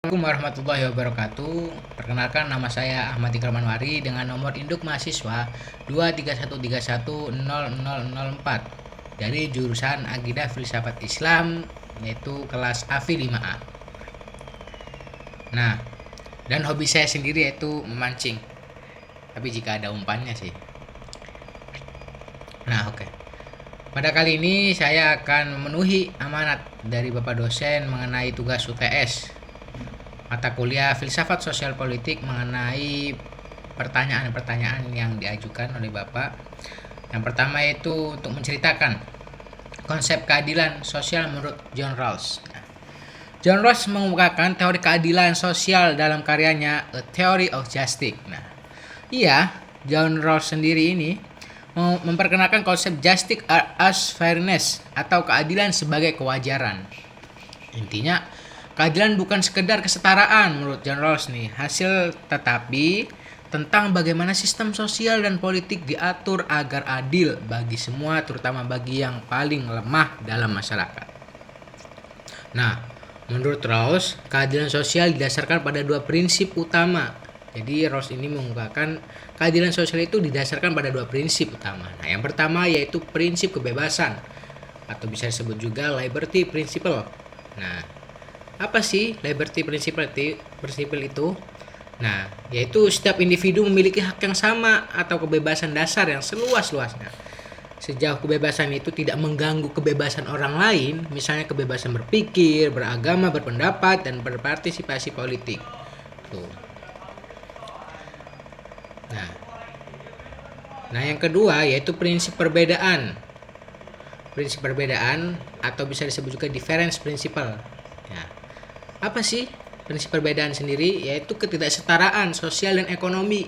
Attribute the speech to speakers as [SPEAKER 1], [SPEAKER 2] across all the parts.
[SPEAKER 1] Assalamualaikum warahmatullahi wabarakatuh. Perkenalkan, nama saya Ahmad Ikram Anwari dengan nomor induk mahasiswa 231310004 dari jurusan Aqidah Filsafat Islam, yaitu kelas AFI 5A. Nah, dan hobi saya sendiri yaitu memancing. Tapi jika ada umpannya sih. Nah, oke. Pada kali ini saya akan memenuhi amanat dari Bapak dosen mengenai tugas UTS mata kuliah Filsafat Sosial Politik mengenai pertanyaan-pertanyaan yang diajukan oleh Bapak. Yang pertama yaitu untuk menceritakan konsep keadilan sosial menurut John Rawls. John Rawls mengemukakan teori keadilan sosial dalam karyanya A Theory of Justice. John Rawls sendiri ini memperkenalkan konsep justice as fairness atau keadilan sebagai kewajaran. Intinya, keadilan bukan sekedar kesetaraan menurut John Rawls nih, tetapi tentang bagaimana sistem sosial dan politik diatur agar adil bagi semua, terutama bagi yang paling lemah dalam masyarakat. Nah, menurut Rawls, keadilan sosial didasarkan pada dua prinsip utama. Jadi Rawls ini mengungkapkan keadilan sosial itu didasarkan pada dua prinsip utama. Nah, yang pertama yaitu prinsip kebebasan atau bisa disebut juga liberty principle. Nah, apa sih liberty principle itu? Nah, yaitu setiap individu memiliki hak yang sama atau kebebasan dasar yang seluas-luasnya. Sejauh kebebasan itu tidak mengganggu kebebasan orang lain, misalnya kebebasan berpikir, beragama, berpendapat, dan berpartisipasi politik. Tuh. Nah, yang kedua yaitu prinsip perbedaan. Prinsip perbedaan atau bisa disebut juga difference principle. Ya. Apa sih prinsip perbedaan sendiri? Yaitu ketidaksetaraan sosial dan ekonomi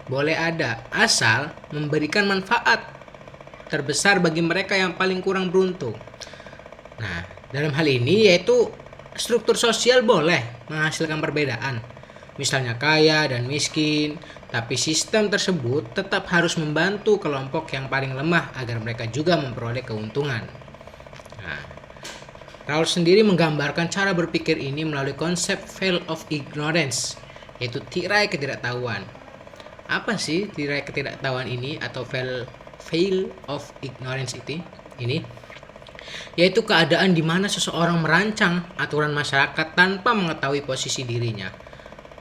[SPEAKER 1] boleh ada asal memberikan manfaat terbesar bagi mereka yang paling kurang beruntung. Nah, dalam hal ini yaitu struktur sosial boleh menghasilkan perbedaan, misalnya kaya dan miskin, tapi sistem tersebut tetap harus membantu kelompok yang paling lemah agar mereka juga memperoleh keuntungan. Nah, Rawls sendiri menggambarkan cara berpikir ini melalui konsep veil of ignorance, yaitu tirai ketidaktahuan. Apa sih tirai ketidaktahuan ini atau veil of ignorance ini? Yaitu keadaan di mana seseorang merancang aturan masyarakat tanpa mengetahui posisi dirinya.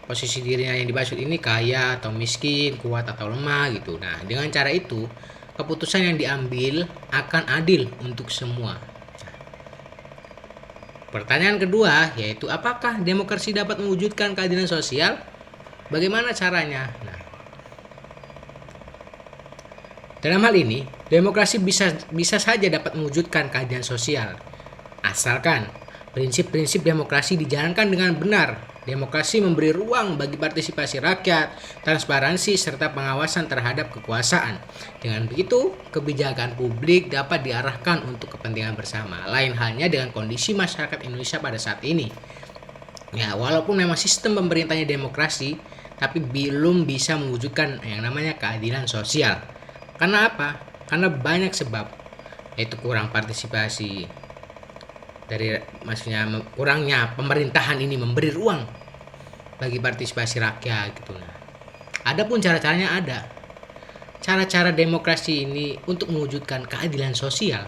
[SPEAKER 1] Posisi dirinya yang dimaksud ini kaya atau miskin, kuat atau lemah gitu. Nah, dengan cara itu, keputusan yang diambil akan adil untuk semua. Pertanyaan kedua yaitu apakah demokrasi dapat mewujudkan keadilan sosial? Bagaimana caranya? Nah, dalam hal ini, demokrasi bisa saja dapat mewujudkan keadilan sosial, asalkan prinsip-prinsip demokrasi dijalankan dengan benar. Demokrasi memberi ruang bagi partisipasi rakyat, transparansi, serta pengawasan terhadap kekuasaan. Dengan begitu, kebijakan publik dapat diarahkan untuk kepentingan bersama. Lain halnya dengan kondisi masyarakat Indonesia pada saat ini. Ya, walaupun memang sistem pemerintahnya demokrasi, tapi belum bisa mewujudkan yang namanya keadilan sosial. Karena apa? Karena banyak sebab, yaitu kurang partisipasi kurangnya pemerintahan ini memberi ruang bagi partisipasi rakyat gitu. Nah, adapun cara-caranya ada. Cara-cara demokrasi ini untuk mewujudkan keadilan sosial.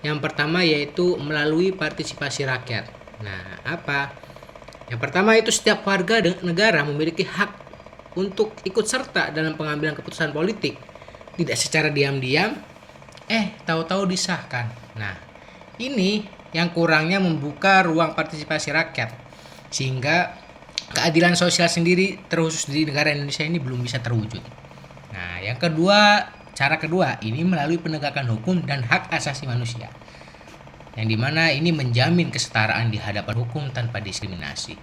[SPEAKER 1] Yang pertama yaitu melalui partisipasi rakyat. Nah, apa? Yang pertama itu setiap warga negara memiliki hak untuk ikut serta dalam pengambilan keputusan politik. Tidak secara diam-diam, tahu-tahu disahkan. Nah, ini yang kurangnya membuka ruang partisipasi rakyat, sehingga keadilan sosial sendiri terkhusus di negara Indonesia ini belum bisa terwujud. Nah, cara kedua ini melalui penegakan hukum dan hak asasi manusia, yang dimana ini menjamin kesetaraan di hadapan hukum tanpa diskriminasi.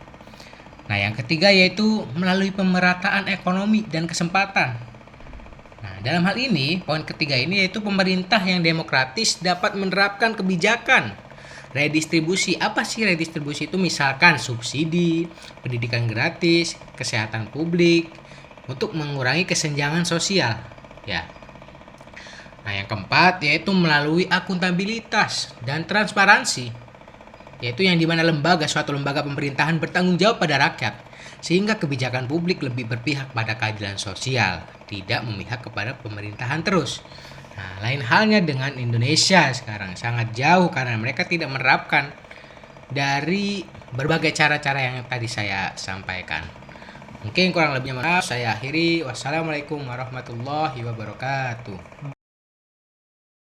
[SPEAKER 1] Nah, yang ketiga yaitu melalui pemerataan ekonomi dan kesempatan. Nah, dalam hal ini, poin ketiga ini yaitu pemerintah yang demokratis dapat menerapkan kebijakan redistribusi. Apa sih redistribusi itu? Misalkan subsidi, pendidikan gratis, kesehatan publik untuk mengurangi kesenjangan sosial. Ya. Nah, yang keempat yaitu melalui akuntabilitas dan transparansi. yaitu yang dimana suatu lembaga pemerintahan bertanggung jawab pada rakyat, sehingga kebijakan publik lebih berpihak pada keadilan sosial, tidak memihak kepada pemerintahan terus. Nah, lain halnya dengan Indonesia sekarang, sangat jauh karena mereka tidak menerapkan dari berbagai cara-cara yang tadi saya sampaikan. Mungkin kurang lebihnya maaf, saya akhiri. Wassalamualaikum warahmatullahi wabarakatuh.